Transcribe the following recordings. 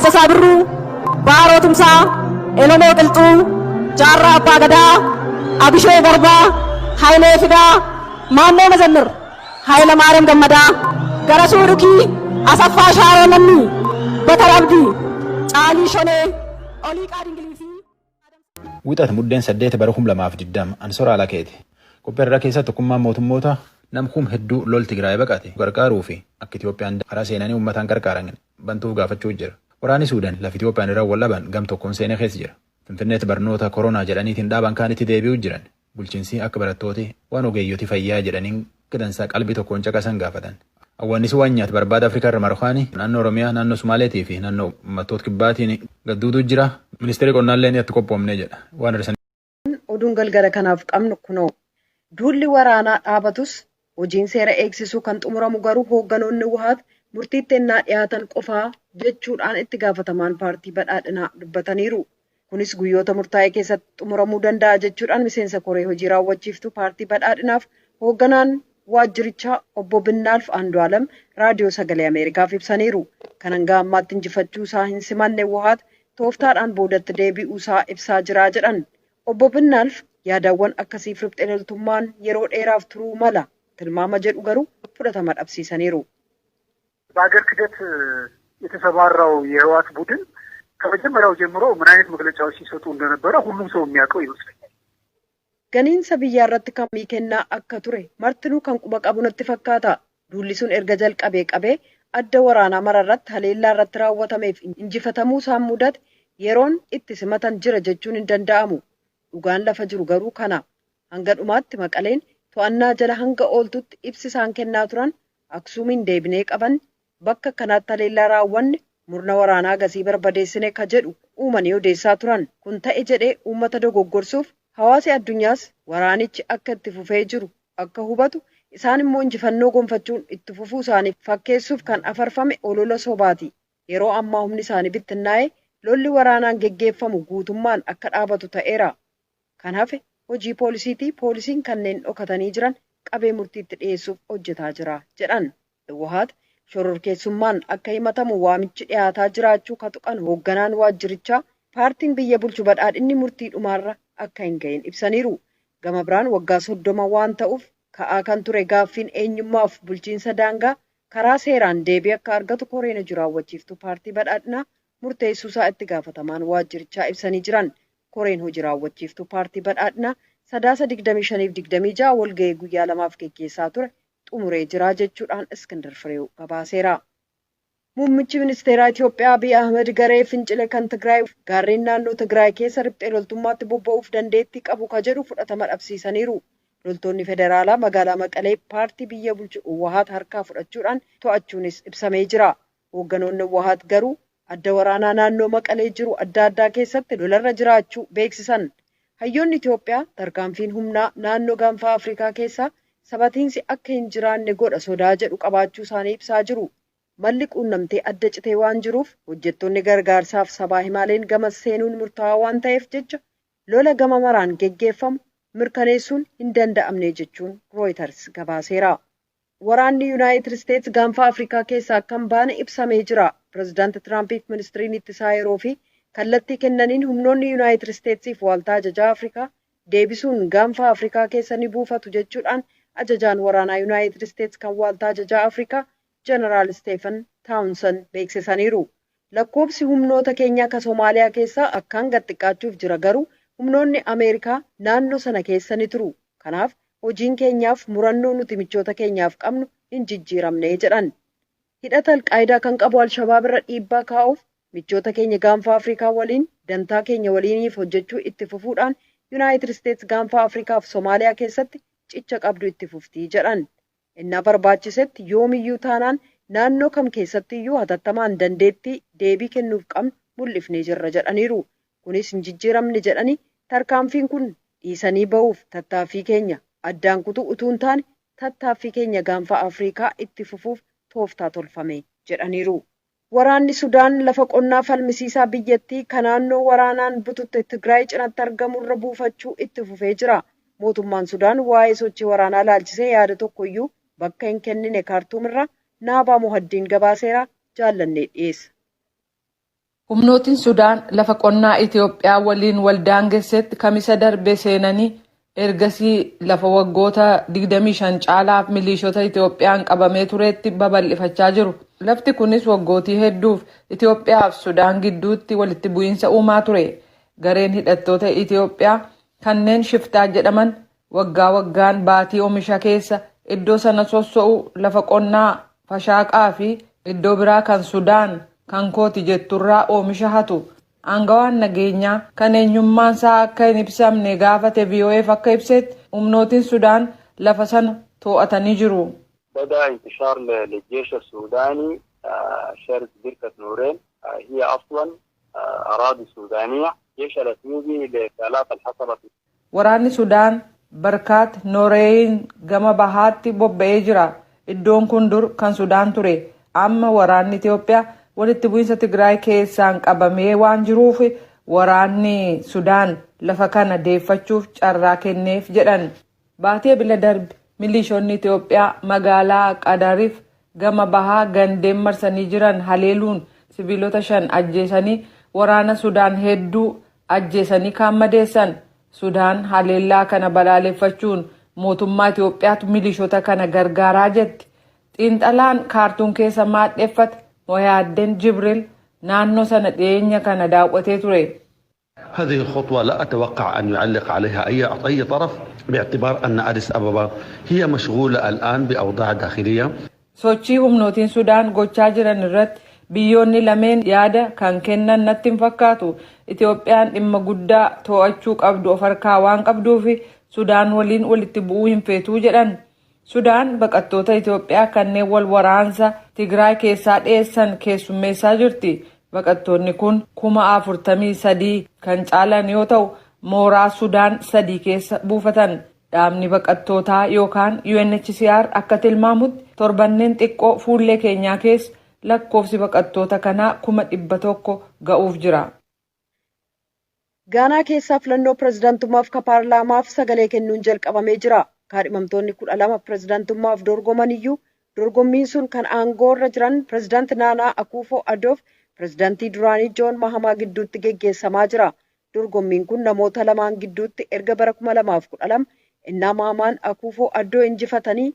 Dassasaa Birruu, Baaroo Tumsaa, Elomoo Qilxuu, Jaarraa Abbaa Gadaa, Abishoo Garbaa, Hayilee Fidaa, Maannoo Mazannir, Hayila Maariyaam Gammadaa, Garasuu Dhukii, Asaffaa Shaaroo Lammii, Bakar Abdii, Caalii Shonee, Oliiqaa Dingilii fi Wixata muddeen 8 bara 2020 Ansoora Alakeeti. Qophii irraa keessatti tokkummaan mootummoota namkum hedduu lol Tigraay baqate gargaaruu fi akka Itiyoophiyaan karaa seenanii uummataan gargaaran bantuuf gaafachuu jira. Waraanni Suudaan lafa Itiyoophiyaan irraa wallaban gam tokkoon seenee keessa jira. Finfinneetti barnoota koronaa jedhaniitiin dhaaban kaanitti deebi'uu jiran. Bulchiinsi akka barattooti waan ogeeyyooti fayyaa jedhaniin gidansaa qalbii tokkoon caqasan gaafatan. Awwaannis waan nyaata barbaada Afrikaa irra marxaani naannoo Oromiyaa, naannoo Sumaaleetii fi naannoo uummattoota kibbaatiin gadduutu jira. Ministeerri qonnaallee itti qophoomnee jedha. Waan arsan oduun galgala kanaaf qabnu kunoo duulli waraanaa dhaabatus hojiin seera eegsisuu kan xumuramu garuu hoogganoonni Wahaat murtiitti ennaa dhiyaatan qofaa jechuudhaan itti gaafatamaan paartii badhaadhinaa dubbataniiru. Kunis guyyoota murtaa'e keessatti xumuramuu danda'a jechuudhaan miseensa koree hojii raawwachiiftuu paartii badhaadhinaaf hoogganaan waajjirichaa obbo Binnaalf Andu'aalam raadiyoo sagalee Ameerikaaf ibsaniiru. Kan hanga ammaatti injifachuu isaa hin simanne Wahaat tooftaadhaan boodatti deebi'uu isaa ibsaa jira jedhan. Obbo Binnaalf yaadawwan akkasiif riphxee loltummaan yeroo dheeraaf turuu mala tilmaama jedhu garuu fudhatama dhabsiisaniiru. በአገር ክደት የተሰማራው የህወሓት ቡድን ከመጀመሪያው ጀምሮ ምን አይነት መግለጫዎች ሲሰጡ እንደነበረ ሁሉም ሰው የሚያውቀው ይመስለኛል። Ganiinsa biyyaa irratti kammii kennaa akka ture martinuu kan quba qabu natti fakkaata. Duulli sun erga jalqabee adda waraanaa mararratti haleellaa irratti raawwatameef injifatamuu isaan mudate yeroon itti simatan jira jechuun hin danda'amu. Dhugaan lafa jiru garuu kana. Hanga dhumaatti Maqaleen to'annaa jala hanga ooltutti ibsi isaan kennaa turan Aksuumiin deebinee qaban bakka kanaatti haleellaa raawwanne murna waraanaa gasii barbadeessine ka jedhu uumanii odeessaa turan. Kun ta'e jedhee uummata dogoggorsuuf hawaasi addunyaas waraanichi akka itti fufee jiru akka hubatu isaan immoo injifannoo gonfachuun itti fufuu isaaniif fakkeessuuf kan afarfame olola sobaati. Yeroo ammaa humni isaanii bittinnaa'ee lolli waraanaan geggeeffamu guutummaan akka dhaabatu ta'eera. Kan hafe hojii poolisiitii poolisiin kanneen dhokatanii jiran qabee murtiitti dhiyeessuuf hojjetaa jira jedhan. Wahaat shororkeessummaan akka himatamu waamichi dhiyaataa jiraachuu katuqan hoogganaan waajjirichaa paartiin biyya bulchu badhaadhinni murtii dhumaarra akka hin gahin ibsaniiru. Gama biraan waggaa 30 waan ta'uuf ka'aa kan ture gaaffiin eenyummaaf bulchiinsa daangaa karaa seeraan deebii akka argatu koreen hojii raawwachiiftuu paartii badhaadhinaa murteessuu isaa itti gaafatamaan waajjirichaa ibsanii jiran. Koreen hojii raawwachiiftuu paartii badhaadhinaa sadaasa 25-26 walga'ii guyyaa 2 geggeessaa ture xumuree jira jechuudhaan Iskindar Fireew gabaaseera. Muummichi ministeeraa Itoophiyaa Abiy Ahmed garee fincile kan Tigraay gaarreen naannoo Tigraay keessa riphxee loltummaatti bobba'uuf dandeettii qabu ka jedhu fudhatama dhabsiisaniiru. Loltoonni federaalaa magaalaa Maqalee paartii biyya bulchu Wahaat harkaa fudhachuudhaan to'achuunis ibsamee jira. Hoogganoonni Wahaat garuu adda waraanaa naannoo Maqalee jiru adda addaa keessatti lolarra jiraachuu beeksisan. Hayyoonni Itoophiyaa tarkaanfiin humnaa naannoo gaanfa Afrikaa keessaa sabatiinsi akka hin jiraanne godha sodaa jedhu qabaachuu isaanii ibsaa jiru. Malli quunnamtee adda citee waan jiruuf hojjettoonni gargaarsaaf sabaa himaaleen gama seenuun murtaa'aa waan ta'eef jecha lola gama maraan geggeeffamu mirkaneessuun hin danda'amne jechuun Reuters gabaaseera. Waraanni Yuunaayitid Isteets gaanfa Afrikaa keessaa akka hin baane ibsamee jira. Pireezidaanti Tiraampiif ministiriin ittisaa yeroo fi kallattii kennaniin humnoonni Yuunaayitid Isteetsiif waaltaa ajajaa Afrikaa deebisuun gaanfa Afrikaa keessa ni buufatu jechuudhaan ajajaan waraanaa Yuunaayitid Isteets kan waaltaa ajajaa Afrikaa Jeneraal Stephen Townsend beeksisaniiru. Lakkoobsi humnoota keenyaa ka Soomaaliyaa keessaa akkaan gad xiqqaachuuf jira garuu humnoonni Ameerikaa naannoo sana keessa ni turu. Kanaaf hojiin keenyaaf murannoo nuti michoota keenyaaf qabnu hin jijjiiramne jedhan. Hidhata Alqaayidaa kan qabu Alshabaab irra dhiibbaa kaa'uuf michoota keenya gaanfa Afrikaa waliin dantaa keenya waliiniif hojjechuu itti fufuudhaan Yuunaayitid Isteets gaanfa Afrikaa fi Soomaaliyaa keessatti cicha qabdu itti fuftii jedhan. Innaa barbaachisetti yoomiyyuu taanaan naannoo kam keessattiyyuu hatattamaan dandeettii deebii kennuuf qabnu mul'ifnee jirra jedhaniiru. Kunis hin jijjiiramne jedhanii tarkaanfiin kun dhiisanii ba'uuf tattaaffii keenya addaan kutuu utuu hin taane tattaaffii keenya gaanfa Afrikaa itti fufuuf tooftaa tolfame jedhaniiru. Waraanni Sudaan lafa qonnaa falmisiisaa biyyattii kan naannoo waraanaan bututte Tigraay cinatti argamurra buufachuu itti fufee jira. Mootummaan Sudaan waa'ee sochii waraanaa laalchisee yaada tokkoyyuu bakka hin kennine Kaartuum irraa Naabaa Mohaddiin gabaaseera jaallannee dhiyeessa. Humnootiin Sudaan lafa qonnaa Itoophiyaa waliin waldaangessetti kamisa darbe seenanii ergasii lafa waggoota 25 caalaaf milishoota Itoophiyaan qabamee tureetti babal'ifachaa jiru. Lafti kunis waggootii hedduuf Itoophiyaa fi Sudaan gidduutti walitti bu'iinsa uumaa ture. Gareen hidhattoota Itoophiyaa kanneen shiftaa jedhaman waggaa waggaan baatii oomisha keessa iddoo sana sosso'u lafa qonnaa fashaaqaa fi iddoo biraa kan Sudaan kan kooti jetturraa oomisha hatu. Aangawaan nageenyaa kan eenyummaan isaa akka hin ibsamne gaafate VOA'f akka ibsetti humnootiin Sudaan lafa sana to'atanii jiru. بدأ انتشار للجيش السوداني شرق بركة نورين هي أصلا أراضي سودانية جيش الأثيوبي لآلاف الحصبة. Waraanni Sudaan barkaat Nooreeyin gama bahaatti bobba'ee jira. Iddoon kun dur kan Sudaan ture. Amma waraanni Itoophiyaa walitti bu'iinsa Tigraay keessaan qabamee waan jiruuf waraanni Sudaan lafa kana deeffachuuf carraa kenneef jedhan. Baatee bila darbe milishoonni Itoophiyaa magaalaa Qadariif gama bahaa gandeen marsanii jiran haleeluun sibiilota 5 ajjeesanii waraana Sudaan hedduu ajjeesanii kan madeessan. Sudaan haleellaa kana balaaleffachuun mootummaa Itoophiyaatu milishoota kana gargaaraa jetti. Xiinxalaan kaartuun keessa maadheeffate Moyaaddeen Jibril naannoo sana dhiyeenya kana daawwatee ture. هذه الخطوة لا أتوقع أن يعلق عليها أي طرف باعتبار أن أديس أبابا هي مشغولة الآن بأوضاع داخلية. Sochii humnootiin Sudaan gochaa jiran irratti biyyoonni lameen yaada kan kennan natti hin fakkaatu. Itoophiyaan dhimma guddaa to'achuu qabdu of harkaa waan qabduuf Sudaan waliin walitti bu'uu hin feetuu jedhan. Sudaan baqattoota Itoophiyaa kanneen wal waraansa Tigraay keessaa dhiyeessan keessummeessaa jirti. Baqattoonni kun 43,000 kan caalan yoo ta'u mooraa Sudaan 3 keessa buufatan. Dhaabni baqattootaa yookaan UNHCR akka tilmaamutti torbanneen xiqqoo fuullee keenyaa keessa lakkoofsi baqattoota kanaa 100,000 ga'uuf jira. Gaanaa keessaa filannoo pirezidaantummaaf ka paarlaamaaf sagalee kennuun jalqabamee jira. Kaadhimamtoonni 12 pirezidaantummaaf dorgoman iyyuu dorgommiin sun kan aangoo irra jiran pirezidaanti Naanaa Akuufoo Adoof pirezidaantii duraanii Joon Mahamaa gidduutti geggeessamaa jira. Dorgommiin kun namoota lamaan gidduutti erga bara 2012 innaa Mahamaan Akuufoo Adoo injifatanii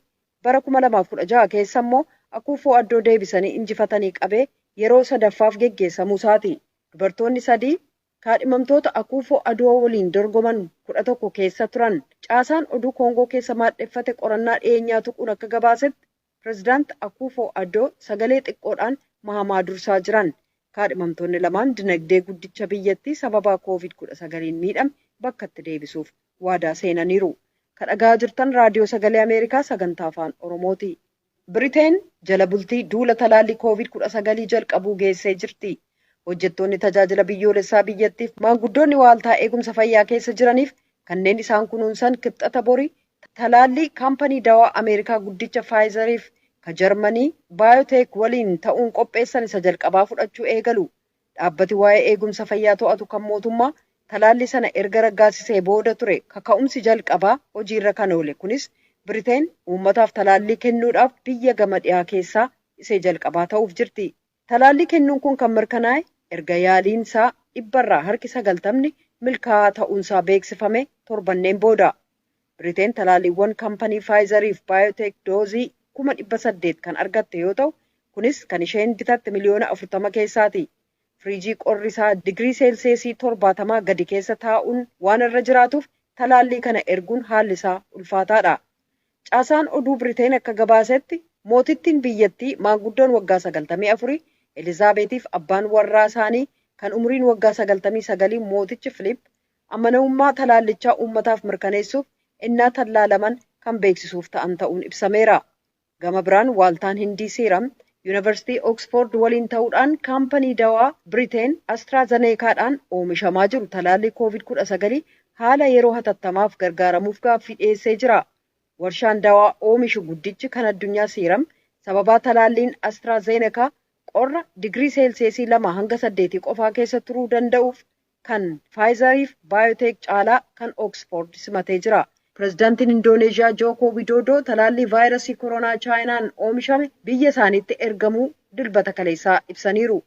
bara 2016 keessa immoo Akuufoo Adoo deebisanii injifatanii qabee yeroo sadaffaaf geggeessamuu isaati. Dubartoonni 3 kaadhimamtoota Akuufoo Adoo waliin dorgoman 11 keessa turan. Caasaan oduu Koongoo keessa maadheeffate qorannaa dhiyeenyaa tuquun akka gabaasetti pirezidaanti Akuufoo Adoo sagalee xiqqoodhaan Mahamaa dursaa jiran. Kaadhimamtoonni lamaan dinagdee guddicha biyyattii sababa COVID-19 miidhame bakkatti deebisuuf waadaa seenaniiru. Kan dhagaa jirtan raadiyoo sagalee Ameerikaa sagantaa afaan Oromooti. Biriteen jala bultii duula talaallii COVID-19 jalqabuu geessee jirti. Hojjettoonni tajaajila biyyoolessaa biyyattiif maanguddoonni waaltaa eegumsa fayyaa keessa jiraniif kanneen isaan kunuunsan kibxata borii talaallii kaampanii dawaa Ameerikaa guddicha Faayizariif ka Jarmanii Baayoteek waliin ta'uun qopheessan isa jalqabaa fudhachuu eegalu. Dhaabbati waa'ee eegumsa fayyaa to'atu kan mootummaa talaallii sana erga raggaasisee booda ture kaka'umsi jalqabaa hojiirra kan oole. Kunis Biriteen uummataaf talaallii kennuudhaaf biyya gama dhiyaa keessaa isee jalqabaa ta'uuf jirti. Talaallii kennuun kun kan mirkanaa'e erga yaaliin isaa 90% milkaa'aa ta'uunsaa beeksifame torbanneen booda. Biriteen talaalliiwwan kaampanii Faayizariif Baayoteek doozii 800,000 kan argatte yoo ta'u, kunis kan isheen bitatte miliyoona 40 keessaati. Firiijii qorri isaa digirii seelseesii 70 gadi keessa taa'uun waan irra jiraatuuf talaallii kana erguun haalli isaa ulfaataadha. Caasaan oduu Biriteen akka gabaasetti mootittiin biyyattii maanguddoon waggaa 94 Elizaabeetiif abbaan warraa isaanii kan umriin waggaa 99 mootichi Filiip amanamummaa talaallichaa uummataaf mirkaneessuuf innaa tallaalaman kan beeksisuuf ta'an ta'uun ibsameera. Gama biraan waaltaan Hindii Seeram Yuunivarsiitii Oksfoord waliin ta'uudhaan kaampanii dawaa Biriteen Astraazeneekaadhaan oomishamaa jiru talaallii COVID-19 haala yeroo hatattamaaf gargaaramuuf gaaffii dhiyeessee jira. Warshaan dawaa oomishu guddichi kan addunyaa Seeram sababaa talaalliin Astraazeneekaa qorra digirii seelseesii 2 hanga 8 qofaa keessa turuu danda'uuf kan Faayizariif Baayoteek caalaa kan Oksfoord simatee jira. Pireezidaantiin Indooneeshiyaa Jooko Widoodoo talaallii vaayirasii koronaa Chaayinaan oomishame biyya isaaniitti ergamuu dilbata kaleessaa ibsaniiru.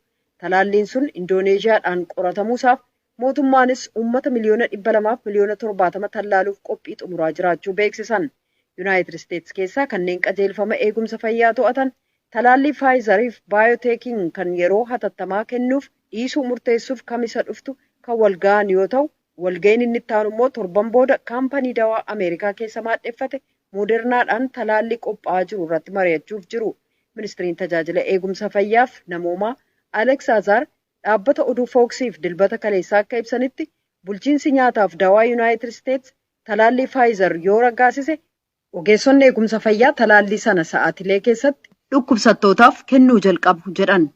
Talaalliin sun Indooneeziyaadhaan qoratamuusaaf mootummaanis uummata miliyoona 200 fi miliyoona 70 tallaaluuf qophii xumuraa jiraachuu beeksisan. Yuunaayitid Isteetsi keessaa kanneen qajeelfama eegumsa fayyaa to'atan talaallii Faayizariif Baayoteekiin kan yeroo hatattamaa kennuuf dhiisuu murteessuuf kamisa dhuftu kan walga'an yoo ta'u, walga'iin inni itti aanu immoo torban booda kaampanii dawaa Ameerikaa keessa maadheffate Moodernaadhaan talaallii qophaa'aa jiru irratti mari'achuuf jiru. Ministiriin tajaajila eegumsa fayyaaf namoomaa Alex Azar dhaabbata oduu Fooksiif dilbata kaleessaa akka ibsanitti bulchiinsi nyaataaf dawaa Yuunaayitid Isteetsi talaallii Faayizar yoo raggaasise ogeessonni eegumsa fayyaa talaallii sana sa'aatilee keessatti dhukkubsattootaaf kennuu jalqabu jedhan.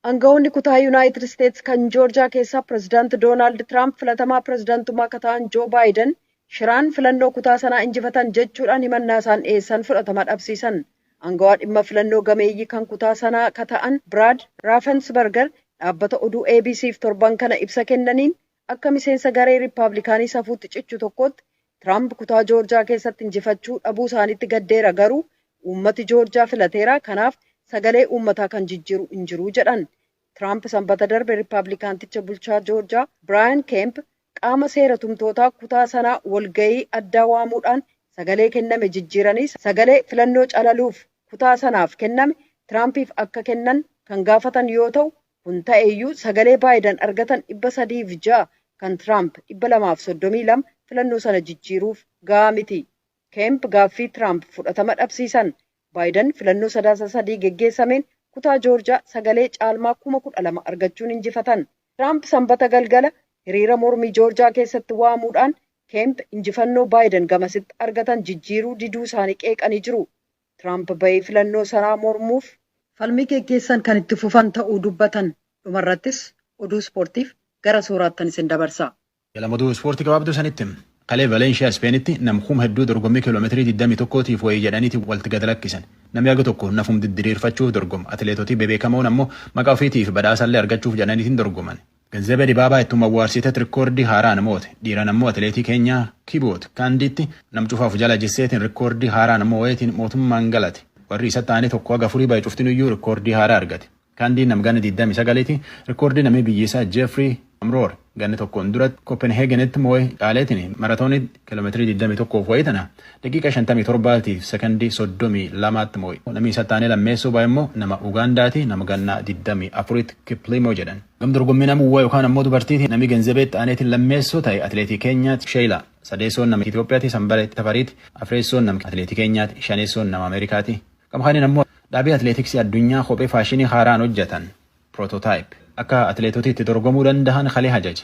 Aangawoonni kutaa Yuunaayitid Isteetsi kan Joorjiyaa keessaa pirezidaanti Doonaald Tiraamp filatamaa pirezidaantummaa akka ta'an Joo Baayiden shiraan filannoo kutaa sanaa injifatan jechuudhaan himannaa isaan dhiyeessan fudhatama dhabsiisan. Aangawaa dhimma filannoo gameeyyii kan kutaa sanaa akka ta'an Brad Raffensperger dhaabbata oduu ABC'f torban kana ibsa kennaniin akka miseensa garee Riippaabilikaanii safuutti cichu tokkotti Tiraamp kutaa Joorjiyaa keessatti injifachuu dhabuu isaaniitti gaddeera garuu uummati Joorjiyaa filateera kanaaf sagalee uummataa kan jijjiiru hin jiru jedhan. Tiraamp sanbata darbe Riippaabilikaanticha bulchaa Joorjiyaa Brian Kemp qaama seera tumtootaa kutaa sanaa walga'ii addaa waamuudhaan sagalee kenname jijjiiranii sagalee filannoo calaluuf kutaa sanaaf kenname Tiraampiif akka kennan kan gaafatan yoo ta'u, kun ta'eeyyuu sagalee Baayiden argatan 306 kan Tiraamp 232 filannoo sana jijjiiruuf gahaa miti. Kemp gaaffii Tiraamp fudhatama dhabsiisan. Baayiden filannoo sadaasa sadii geggeessameen kutaa Joorjiyaa sagalee caalmaa 12,000 argachuun injifatan. Tiraamp sanbata galgala hiriira mormii Joorjiyaa keessatti waamuudhaan Kemp injifannoo Baayiden gamasitti argatan jijjiiruu diduu isaanii qeeqanii jiru. Tiraamp bahee filannoo sanaa mormuuf falmii geggeessan kan itti fufan ta'uu dubbatan. Dhumarrattis oduu ispoortiif gara sooraattan isin dabarsa. Oduu ispoortii gabaabduu sanitti Kalee Valeenshiyaa Ispeenitti namkuuma hedduu dorgommii kiiloomeetirii 21tiif wayii jedhaniiti walitti gad lakkisan. Namni aga tokko nafum didiriirfachuuf dorgoma. Atileetotii bebeekamoon ammoo maqaa ofiitiif badhaasallee argachuuf jedhaniitiin dorgoman. Ganzabee Dibaabaa ittuma awwaarsiteet rikoordii haaraan moote. Dhiiran ammoo atileetii keenyaa Kiboot Kaandiitti nam cufaaf jala jisseetiin rikoordii haaraan ammoo wayitiin mootummaan galate. Warri isa ta'anii tokko haga furii baay'ee cuftin iyyuu rikoordii haaraa argate. Kaandiin nam ganna 29ti rikoordii namni biyyisaa Jeffrey Amroor ganna tokkoon duratti Kopenheegenitti moo'ee dhaaleetiin maratoonii kiiloomeetirii 21 wayii tana daqiiqa 57tiif sekondii 32tti moo'e. Namni isa ta'anii lammeessoo baay'ee immoo nama Ugaandaati nama ganna 24tti Kiplimo jedhan. Gam dorgommii nama uwwaa yookaan ammoo dubartiiti namni Ganzabee ta'aniitiin lammeessoo ta'e atileetii keenyaatti Sheela. Sadeessoon nama Itoophiyaatti Sanbalee Tafariiti. Afreessoon nama atileetii keenyaatti. Shaneessoon nama Ameerikaati. Kamhaaniin ammoo dhaabii atileetiksii addunyaa kophee faashinii haaraan hojjetan Prototype akka atileetotii itti dorgomuu danda'an kalee hajaje.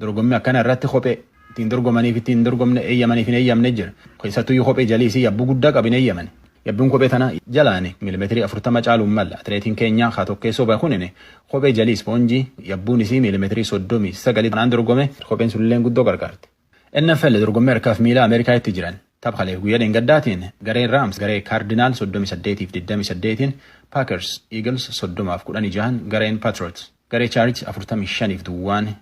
Dorgommii akkana irratti kophee ittiin dorgomaniif ittiin dorgomne eeyyamaniif hin eeyyamne jira. Keessattuyyuu kophee jaliisii yabbuu guddaa qabin eeyyaman. Yabbuun kophee tana jalaani miilimeetirii 40 caaluun malla. Atileetiin keenya haa tokkeessoo baay'uunine kophee jalii ispoonjii yabbuun isii miilimeetirii 39 tanaan dorgome kopheen sulleen guddoo gargaarti. NFL dorgommii harkaaf miila Ameerikaatti jiran. Taphalee guyyaa dheengadatiin gareen Raams garee Kaardinaal 38-28 Packers Eagles 30-16 gareen Patriots garee Chargers 45-2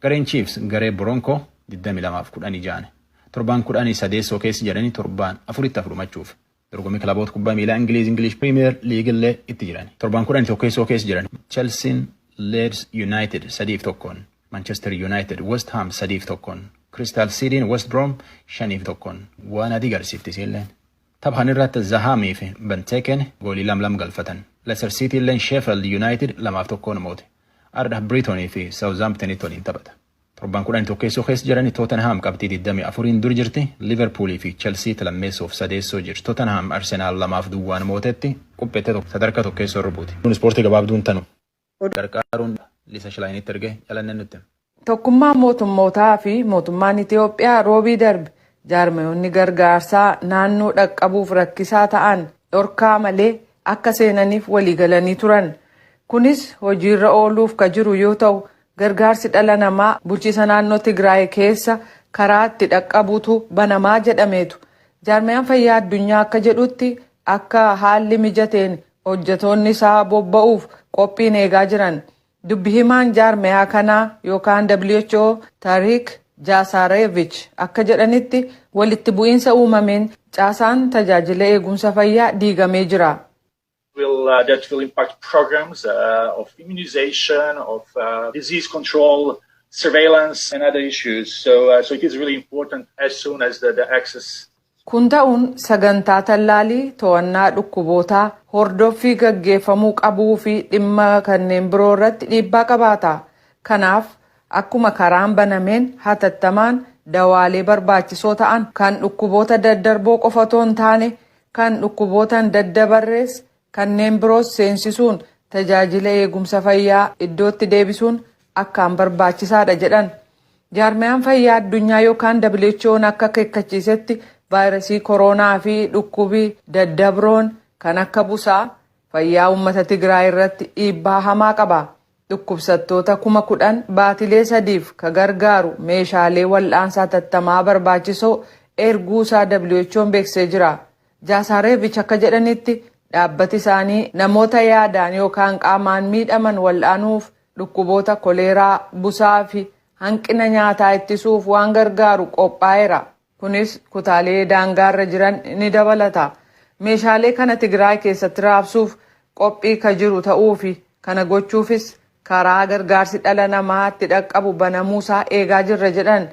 gareen Chiefs garee Bronco 22-16 torban 13 keessa jedhanii torban 4 fudhumachuuf dorgommii kilaboota kubbaa miilaa English Premier League illee itti jiran torban 11 keessa jiran Chelsea Leeds United 3-1 Manchester United West Ham 3-1 Crystal City West Brom 5-1 waan adii garsiifti silleen. Taphaan irratti Zahamii fi Benteken goolii 2 galfatan. Leicester City illeen Sheffield United 2-1 moote. Arda Brighton fi Southampton waliin taphata. Torban 11 keessa jiranii Tottenham qabxii 24 dur jirti. Liverpool fi Chelsea lammeessoof sadeessoo jirti. Tottenham Arsenal 2-2 mootetti qopheette sadarkaa tokkeessoo rubuuti. Kun ispoortii gabaabduun tanu. Gargaaruun Liisa Shilaayinitti erge jalanne nutti. Tokkummaa mootummootaa fi mootummaan Itoophiyaa roobii darbe jaarmayoonni gargaarsaa naannoo dhaqqabuuf rakkisaa ta'an dhorkaa malee akka seenaniif waliigalanii turan. Kunis hojiirra ooluuf ka jiru yoo ta'u gargaarsi dhala namaa bulchiisa naannoo Tigraay keessa karaa itti dhaqqabuutu banamaa jedhameetu. Jaarmayaan fayyaa addunyaa akka jedhutti akka haalli mijateen hojjetoonni isaa bobba'uuf qophiin eegaa jiran. Dubbi himaan jaarmayaa kanaa yookaan WHO Tariik Jaasareevich akka jedhanitti walitti bu'iinsa uumameen caasaan tajaajila eegumsa fayyaa diigamee jira. that will impact programs of immunization, of disease control, surveillance, and other issues. So it is really important as soon as the access. Kun ta'uun sagantaa tallaalii to'annaa dhukkubootaa hordoffii gaggeeffamuu qabuu fi dhimma kanneen biroo irratti dhiibbaa qabaata. Kanaaf akkuma karaan banameen hatattamaan dawaalee barbaachisoo ta'an kan dhukkuboota daddarboo qofa otoo hin taane kan dhukkuboota daddabarrees kanneen biroos seensisuun tajaajila eegumsa fayyaa iddootti deebisuun akkaan barbaachisaadha jedhan. Jaarmayaan fayyaa addunyaa yookaan WHO'n akka akeekkachiisetti vaayirasii koronaa fi dhukkubii daddabroon kan akka busaa fayyaa uummata Tigraay irratti dhiibbaa hamaa qaba. Dhukkubsattoota 10,000 baatilee 3f ka gargaaru meeshaalee wal'aansaa hatattamaa barbaachisoo erguusaa WHO'n beeksisee jira. Jaasareevich akka jedhanitti dhaabbati isaanii namoota yaadaan yookaan qaamaan miidhaman wal'aanuuf dhukkuboota koleeraa, busaa fi hanqina nyaataa ittisuuf waan gargaaru qophaa'eera. Kunis kutaalee daangaarra jiran ni dabalata. Meeshaalee kana Tigraay keessatti raabsuuf qophii ka jiru ta'uu fi kana gochuufis karaa gargaarsi dhala namaatti dhaqqabu banamuusaa eegaa jirra jedhan.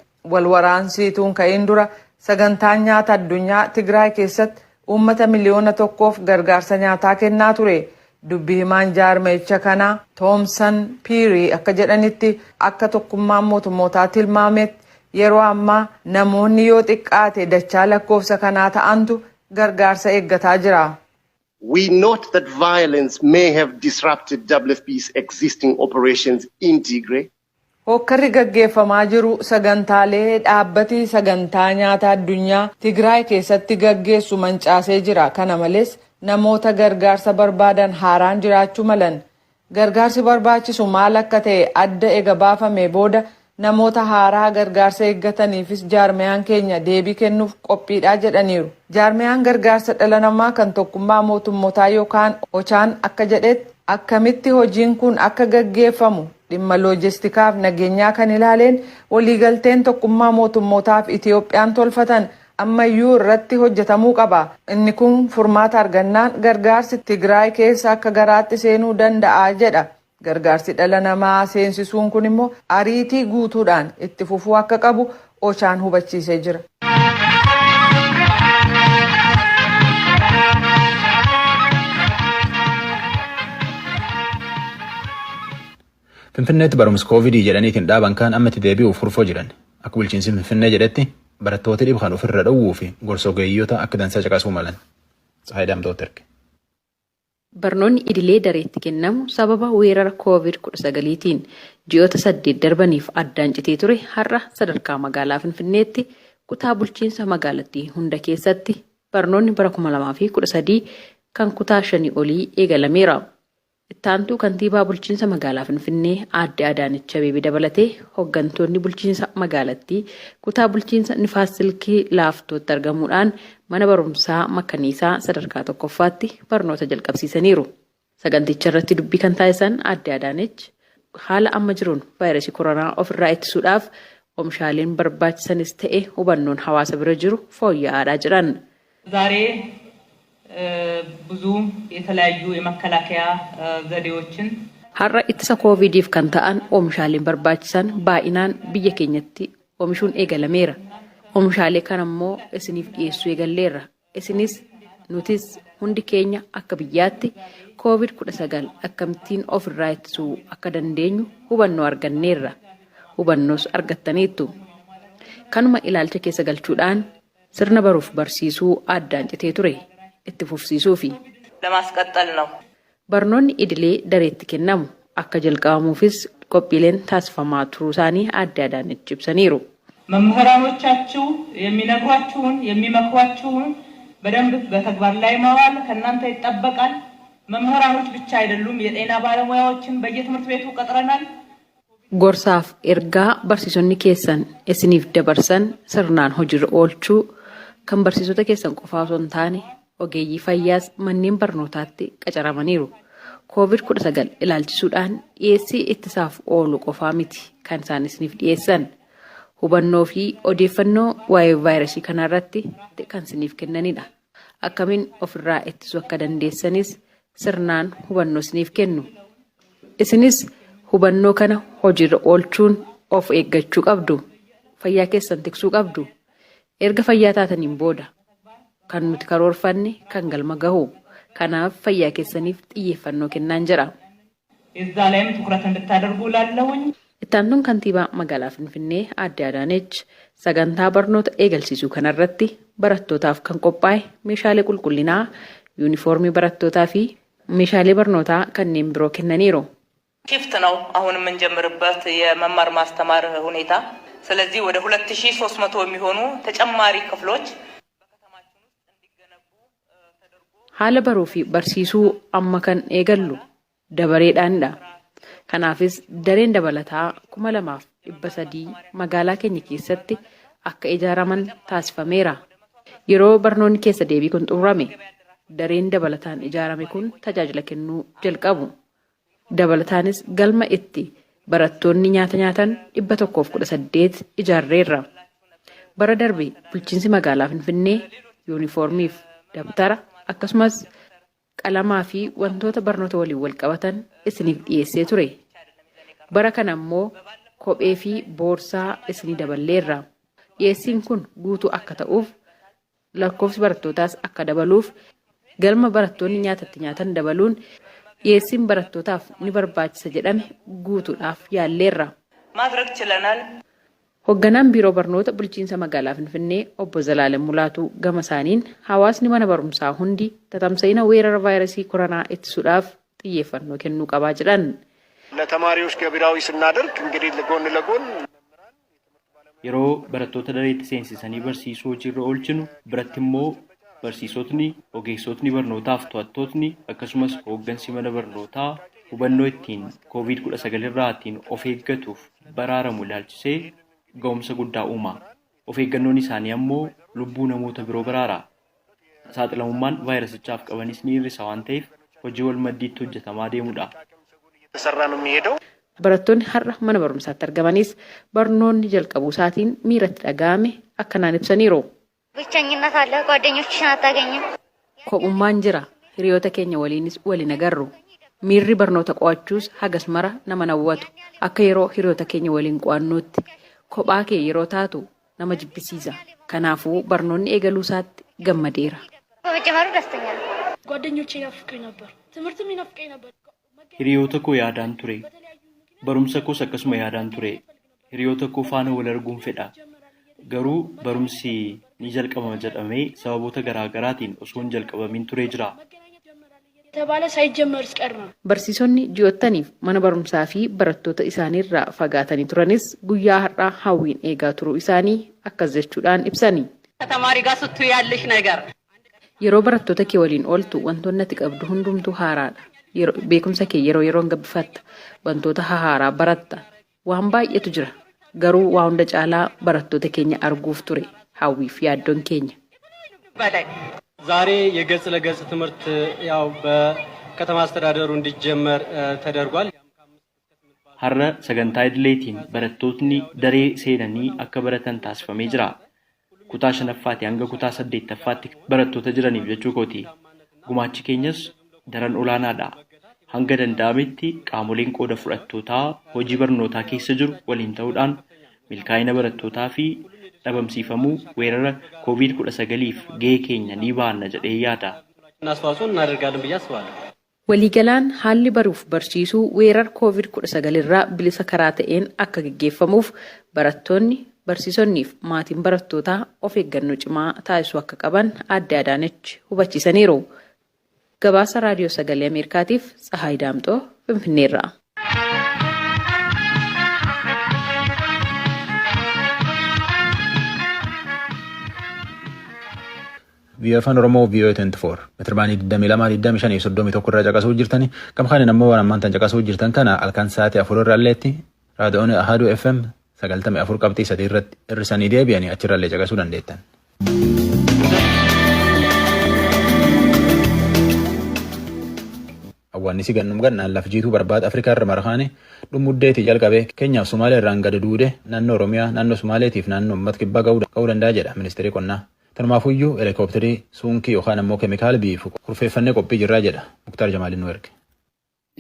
Walwaraansiituun ka'in dura sagantaan nyaata addunyaa Tigraay keessatti uummata miliyoona 1f gargaarsa nyaataa kennaa ture. Dubbi himaan jaarmayicha kanaa Thoomsan Piirii akka jedhanitti akka tokkummaan mootummootaa tilmaametti yeroo ammaa namoonni yoo xiqqaate dachaa lakkoofsa kanaa ta'antu gargaarsa eeggataa jira. We note that violence may have disrupted WFP's existing operations in Tigray. Hokkarri gaggeeffamaa jiru sagantaalee dhaabbati sagantaa nyaata addunyaa Tigraay keessatti gaggeessu mancaasee jira. Kana malees namoota gargaarsa barbaadan haaraan jiraachuu malan. Gargaarsi barbaachisu maal akka ta'e adda ega baafame booda namoota haaraa gargaarsa eeggataniifis jaarmayaan keenya deebii kennuuf qophiidha jedhaniiru. Jaarmayaan gargaarsa dhala namaa kan tokkummaa mootummootaa yookaan ochaan akka jedhetti akkamitti hojiin kun akka gaggeeffamu dhimma loojistikaaf nageenyaa kan ilaaleen waliigalteen tokkummaa mootummootaaf Itiyoophiyaan tolfatan ammayyuu irratti hojjetamuu qaba. Inni kun furmaata argannaan gargaarsi Tigraay keessa akka garaatti seenuu danda'a jedha. Gargaarsi dhala namaa seensisuun kun immoo ariitii guutuudhaan itti fufuu akka qabu ochaan hubachiisee jira. Finfinneetti barumsa koovidii jedhaniitiin dhaaban kan ammatti deebi'uuf furfoo jiran. Akka bulchiinsi Finfinnee jedhetti barattoota dhibee kan ofirra dhowwuu fi gorsa ogeeyyoota akka dansaa caqasuu malan. Tsaayidaamtoota erge. Barnoonni idilee dareetti kennamu sababa weerara COVID-19tiin ji'oota 8 darbaniif addaan citee ture har'a sadarkaa magaalaa Finfinneetti kutaa bulchiinsa magaalattii hunda keessatti barnoonni bara 2013 kan kutaa 5 olii eegalameera. Ittaantuu kantiibaa bulchiinsa magaalaa Finfinnee Aadde Adaanech Abeebee dabalatee hooggantoonni bulchiinsa magaalattii kutaa bulchiinsa Nifaas Silkii Laaftootti argamuudhaan mana barumsaa Makaniisaa sadarkaa 1ffaatti barnoota jalqabsiisaniiru. Saganticha irratti dubbii kan taasisan Aadde Adaanech haala amma jiruun vaayirasii koronaa ofirraa ittisuudhaaf oomishaaleen barbaachisanis ta'e hubannoon hawaasa bira jiru fooyya'aadhaa jiran. ዛሬ ብዙ የተለያዩ የመከላከያ ዘዴዎችን har'a ittisa koovidiif kan ta'an oomishaaleen barbaachisan baay'inaan biyya keenyatti oomishuun eegalameera. Oomishaalee kana immoo isiniif dhiyeessuu eegalleerra. Isinis nutis hundi keenya akka biyyaatti COVID-19 akkamittiin ofirraa ittisuu akka dandeenyu hubannoo arganneerra. Hubannoos argattaniittu. Kanuma ilaalcha keessa galchuudhaan sirna baruuf barsiisuu addaan citee ture itti fufsiisuu fi ለማስቀጠል ነው. barnoonni idilee dareetti kennamu akka jalqabamuufis qophiileen taasifamaa turuu isaanii Aadde Adaanech ibsaniiru. መምህራኖቻችሁ የሚነግሯችሁን የሚመክሯችሁን በደንብ በተግባር ላይ ማዋል ከእናንተ ይጠበቃል። መምህራኖች ብቻ አይደሉም፣ የጤና ባለሙያዎችን በየትምህርት ቤቱ ቀጥረናል። gorsaaf ergaa barsiisonni keessan isiniif dabarsan sirnaan hojiirra oolchuu kan barsiisota keessan qofaa osoo hin taane ogeeyyii fayyaas manneen barnootaatti qacaramaniiru. COVID-19 ilaalchisuudhaan dhiyeessii ittisaaf oolu qofaa miti kan isaan isiniif dhiyeessan. Hubannoo fi odeeffannoo waa'ee vaayirasii kanarratti kan isiniif kennanidha. Akkamiin ofirraa ittisuu akka dandeessanis sirnaan hubannoo isiniif kennu. Isinis hubannoo kana hojiirra oolchuun of eeggachuu qabdu. Fayyaa keessan tiksuu qabdu. Erga fayyaa taataniin booda kan nuti karoorfanne kan galma gahu. Kanaaf fayyaa keessaniif xiyyeeffannoo kennaan jira. እዛ ላይም ትኩረት እንድታደርጉ ላለሁኝ Ittaantuun kantiibaa magaalaa Finfinnee Aadde Adaanech sagantaa barnoota eegalsiisuu kanarratti barattootaaf kan qophaa'e meeshaalee qulqullinaa, yuunifoormii barattootaa fi meeshaalee barnootaa kanneen biroo kennaniiru. ሽፍት ነው አሁን የምንጀምርበት የመማር ማስተማር ሁኔታ። ስለዚህ ወደ 2300 የሚሆኑ ተጨማሪ ክፍሎች በከተማችን ውስጥ እንዲገነቡ ተደርጎ Haala baruu fi barsiisuu amma kan eegallu dabareedhaanidha. Kanaafis dareen dabalataa 2300 magaalaa keenya keessatti akka ijaaraman taasifameera. Yeroo barnoonni keessa deebii kun xumurame dareen dabalataan ijaarame kun tajaajila kennuu jalqabu. Dabalataanis galma itti barattoonni nyaata nyaatan 118 ijaarreerra. Bara darbe bulchiinsi magaalaa Finfinnee yuunifoormiif dabtara akkasumas qalamaa fi wantoota barnoota waliin wal qabatan isiniif dhiyeessee ture. Bara kana immoo kophee fi boorsaa isinii daballeerra. Dhiyeessiin kun guutuu akka ta'uuf lakkoofsi barattootaas akka dabaluuf galma barattoonni nyaatatti nyaatan dabaluun dhiyeessiin barattootaaf ni barbaachisa jedhame guutuudhaaf yaalleerra. ማድረግ ችለናል። Hoogganaan biiroo barnoota bulchiinsa magaalaa Finfinnee obbo Zalaalem Mulaatuu gama isaaniin hawaasni mana barumsaa hundi tatamsa'ina weerara vaayirasii koronaa ittisuudhaaf xiyyeeffannoo kennuu qabaa jedhan. ለተማሪዎች ገቢራዊ ስናደርግ እንግዲህ ለጎን ለጎን yeroo barattoota dareetti seensisanii barsiisuu hojiirra oolchinu biratti immoo barsiisotni, ogeessotni barnootaaf to'attootni akkasumas hooggansi mana barnootaa hubannoo ittiin COVID-19 irraa ittiin of eeggatuuf baraaramu ilaalchisee ga'umsa guddaa uuma. Of eeggannoon isaanii ammoo lubbuu namoota biroo baraara. Saaxilamummaan vaayirasichaaf qabanis ni hir'isa waan ta'eef hojii wal maddiitti hojjetamaa deemudha. Barattoonni har'a mana barumsaatti argamanis barnoonni jalqabuu isaatiin miiratti dhaga'ame akkanaan ibsaniiru. ብቸኝነት አለ ጓደኞችሽን አታገኝም Kophummaan jira hiriyoota keenya waliinis waliin agarru. Miirri barnoota qo'achuus hagas mara nama nawwatu. Akka yeroo hiriyoota keenya waliin qo'annootti kophaa kee yeroo taatu nama jibbisiisa. Kanaafuu barnoonni eegaluu isaatti gammadeera. በመጀመሩ ደስተኛ ነኝ ጓደኞቼ ናፍቀኝ ነበር ትምህርትም ይናፍቀኝ ነበር Hiriyoota koo yaadaan ture. Barumsa koos akkasuma yaadaan ture. Hiriyoota koo faana wal arguun fedha. Garuu barumsi ni jalqabama jedhamee sababoota garaagaraatiin osoo hin jalqabamin turee jira. የተባለ ሳይጀመር ሲቀር ነው። Barsiisonni ji'oottaniif mana barumsaa fi barattoota isaaniirraa fagaatanii turanis guyyaa har'aa hawwiin eegaa turuu isaanii akkas jechuudhaan ibsani. ከተማሪ ጋር ስትይ ያለሽ ነገር Yeroo barattoota kee waliin ooltu wantoonni ati qabdu hundumtuu haaraadha. Beekumsa kee yeroo yeroon gabbifatta. Wantoota haaraa baratta. Waan baay'eetu jira. Garuu waa hunda caalaa barattoota keenya arguuf ture. Hawwiif yaaddoon keenya. ዛሬ የገጽ ለገጽ ትምህርት ያው በከተማ አስተዳደሩ እንዲጀመር ተደርጓል። Har'a sagantaa idileetiin barattootni daree seenanii akka baratan taasifamee jira. Kutaa 5ffaatii hanga kutaa 8ffaatti barattoota jiraniif jechuu kooti. Gumaachi keenyas daran olaanaadha. Hanga danda'ametti qaamoleen qooda fudhattootaa hojii barnootaa keessa jiru waliin ta'uudhaan milkaa'ina barattootaa fi dhabamsiifamuu weerara COVID-19f gahee keenya ni baanna jedhee yaada. እናስተዋጽኦን እናደርጋለን ብዬ አስባለሁ። Waliigalaan haalli baruuf barsiisuu weerara COVID-19 irraa bilisa karaa ta'een akka gaggeeffamuuf barattoonni, barsiisonniif maatiin barattootaa of eeggannoo cimaa taasisuu akka qaban Aadde Adaanech hubachiisaniiru. Gabaasa Raadiyoo Sagalee Ameerikaatiif Tsahaay Daamxoo Finfinneerraa. Biyya afaan Oromoo VOA 24 metirbaanii 22,25,31 irraa caqasuu jirtani. Kam kanin ammoo waan ammaan tan caqasuu jirtan kana halkan sa'aatii 4 irraa illeetti raadiyoon Ahaduu FM 94 qabxii 3 irratti hirrisanii deebi'anii achirraa illee caqasuu dandeettan. Awwaannisi gannum gannaan laf jiituu barbaada Afrikaa irra marhaane dhumuddeetii jalqabee Keenyaaf Sumaalee irraan gadi duude naannoo Oromiyaa naannoo Sumaaleetiif naannoo uummata kibbaa ga'uu danda'a jedha ministeerri qonnaa. Tanumaafuyyuu helikoophitarii suunkii yookaan ammoo keemikaala biifu kurfeeffannee qophii jirraa jedha Muktaar Jamaaliin nu erge.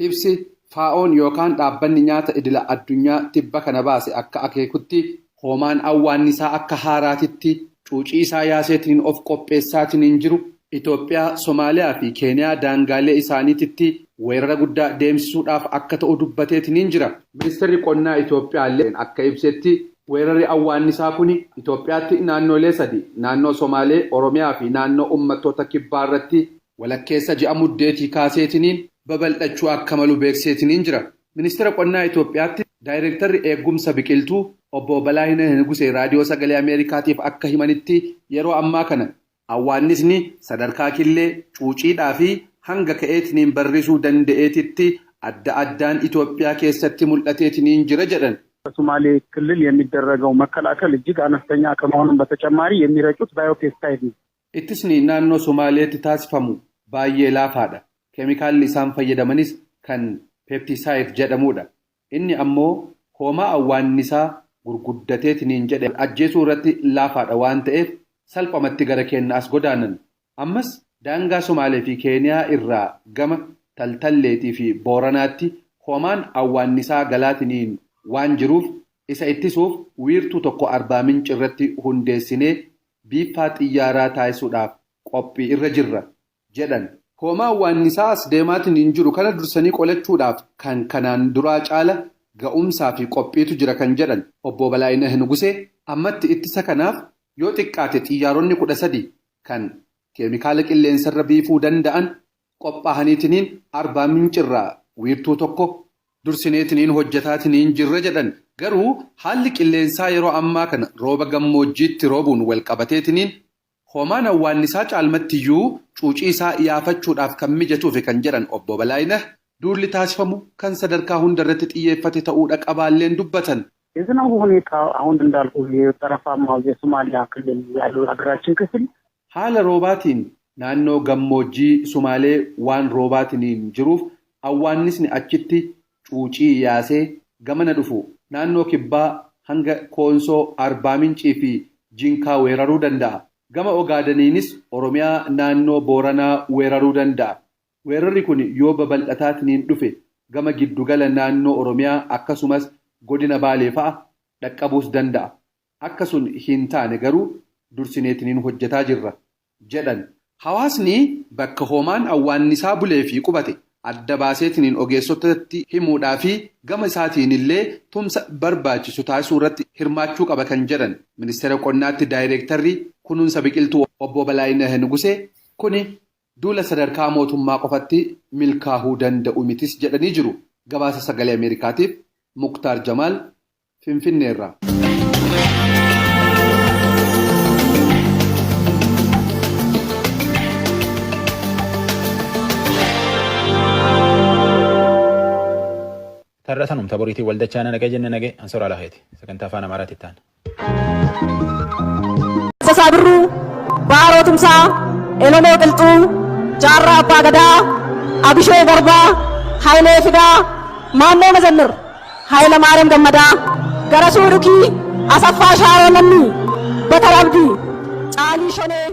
Ibsi faa'oon yookaan dhaabbanni nyaata idila addunyaa tibba kana baase akka akeekutti hoomaan awwaannisaa akka haaraatitti cuucii isaa yaaseetiin of qopheessaatiin jiru Itoophiyaa, Somaaliyaa fi Keeniyaa daangaalee isaaniititti weerara guddaa deemsisuudhaaf akka ta'u dubbateetiin jira. Ministeerri qonnaa Itoophiyaa illee akka ibsetti weerarri awwaannisaa kun Itoophiyaatti naannolee 3 naannoo Somaalee, Oromiyaa fi naannoo uummattoota kibbaa irratti walakkeessa ji'a muddeetii kaaseetiin babal'achuu akka malu beekseetiin jira. Ministeera qonnaa Itoophiyaatti daayireektarri eegumsa biqiltuu obbo Balaayina Nugusee raadiyoo sagalee Ameerikaatiif akka himanitti yeroo ammaa kana awwaannisni sadarkaa killee cuuciidhaa fi hanga ka'eetiin barrisuu danda'eetitti adda addaan Itoophiyaa keessatti mul'ateetiin jira jedhan. በሶማሌ ክልል የሚደረገው መከላከል እጅግ አነስተኛ ከመሆኑም በተጨማሪ የሚረጩት ባዮፔስታይድ ነው። ittisni naannoo Somaaleetti taasifamu baay'ee laafaadha. Keemikaalli isaan fayyadamanis kan peptisaayid jedhamudha. Inni ammoo hoomaa awwaannisaa gurguddateetiin jedhe ajjeesuu irratti laafaadha waan ta'eef salphamatti gara keenyaas godaanan. Ammas daangaa Somaalee fi Keeniyaa irraa gama Taltalleetii fi Booranaatti hoomaan awwaannisaa galaatiin waan jiruuf isa ittisuuf wiirtuu tokko Arbaa Minci irratti hundeessinee biifaa xiyyaaraa taasisuudhaaf qophii irra jirra jedhan. Hoomaa awwaannisaa as deemaatiin jiru kana dursanii qolachuudhaaf kan kanaan duraa caala ga'umsaa fi qophiitu jira kan jedhan obbo Balaayina Nugusee ammatti ittisa kanaaf yoo xiqqaate xiyyaaronni 13 kan keemikaala qilleensarra biifuu danda'an qophaa'aniitiin Arbaa Mincirraa wiirtuu tokko dursineetiin hojjetaatiin jirra jedhan. Garuu haalli qilleensaa yeroo ammaa kana rooba gammoojjiitti roobuun wal qabateetiin hoomaan awwaannisaa caalmattiyyuu cuucii isaa yaafachuudhaaf kan mijatuuf kan jedhan obbo Balaayina duulli taasifamu kan sadarkaa hundarratti xiyyeeffate ta'uudha qabaalleen dubbatan. የዝናቡ ሁኔታ አሁን እንዳልኩ የጠረፋማው የሶማሊያ ክልል ያለው ሀገራችን ክፍል haala roobaatiin naannoo gammoojjii Sumaalee waan roobaatiin jiruuf awwaannisni achitti cuucii yaasee gamana dhufu naannoo kibbaa hanga Koonsoo, Arbaa Mincii fi Jinkaa weeraruu danda'a. Gama Ogaadaniinis Oromiyaa naannoo Booranaa weeraruu danda'a. Weerarri kun yoo babal'ataatiin dhufe gama giddugala naannoo Oromiyaa akkasumas godina Baalee fa'a dhaqqabuus danda'a. Akkasumas hin taane garuu dursineetiin hojjetaa jirra jedhan. Hawaasni bakka hoomaan awwaannisaa bulee fi qubate adda baaseetiin ogeessotatti himuudhaa fi gama isaatiin illee tumsa barbaachisu taasisuu irratti hirmaachuu qaba kan jedhan ministeera qonnaatti daayireektarri kunuunsa biqiltuu obbo Balaayina Nugusee kuni duula sadarkaa mootummaa qofatti milkaa'uu danda'u mitis jedhanii jiru. Gabaasa sagalee Ameerikaatiif Muktaar Jamaal Finfinneerraa. Tarratanum taboriitii waldachaa nagee jenne nagee ansoora laheeti sagantaa afaan Amaaraatti ta'an. Sasaabirruu Baaroo Tumsaa Elomoo Qilxuu Jaarraa Abbaa Gadaa Abishoo Garbaa Hayilee Fidaa Maannoo Mazannir Hayila Maariyaam Gammadaa Garasuu Dhukii Asaffaa Shaaroo Namni Batar Abdii Caalii Shonee